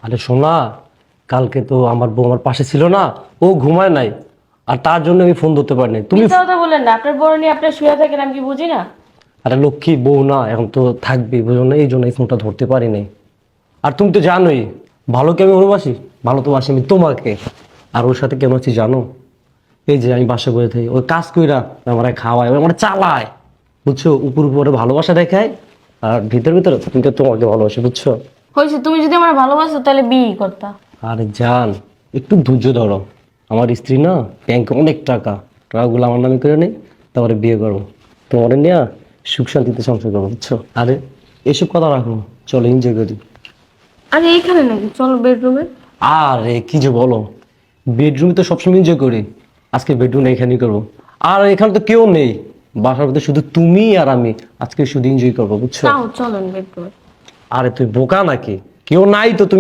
আরে শোনা, কালকে তো আমার বউ আমার পাশে ছিল না, ও ঘুমায় নাই, আর তার জন্য আমি ফোন ধরতে পারিনি। তুমি মিথ্যা কথা বলেন না, আপনার বড় নিয়ে আপনার শুয়ে থাকেন, আমি কি বুঝি না? আরে লক্ষ্মী বউ না, এখন তো থাকবি, বুঝো না, এই জন্য এই ফোনটা ধরতে পারি নাই। আর তুমি তো জানোই ভালোকে আমি ভালোবাসি, ভালো তো বাসি আমি তোমাকে। আর ওর সাথে কেন আছি জানো? এই যে আমি বাসা করে থাকি, ওই কাজ কইরা আমার খাওয়ায়, আমার চালায়, বুঝছো? উপর উপরে ভালোবাসা দেখায়, আর ভিতর ভিতরে কিন্তু তোমাকে ভালোবাসে, বুঝছো? হয়েছে, তুমি যদি আমার ভালোবাসো তাহলে বিয়ে করতা। আরে জান, একটু ধৈর্য ধরো। আমার স্ত্রী না, ব্যাংকে অনেক টাকা, টাকাগুলো আমার নামে করে নেই, তারপরে বিয়ে করো, তোমার নিয়ে সুখ শান্তিতে সংসার করবো, বুঝছো? আরে এসব কথা রাখো, চলো এনজয় করি। আরে এইখানে নাকি, চলো বেডরুমে। আরে কি যে বলো, বেডরুমে তো সবসময় এনজয় করি, আজকে বেডরুমে এখানেই করবো। আর এখানে তো কেউ নেই, বাসার মধ্যে শুধু তুমি আর আমি, আজকে শুধু এনজয় করবো, বুঝছো? তাও চলেন বেডরুমে। আরে তুই বোকা নাকি? কেউ নাই তো, তুমি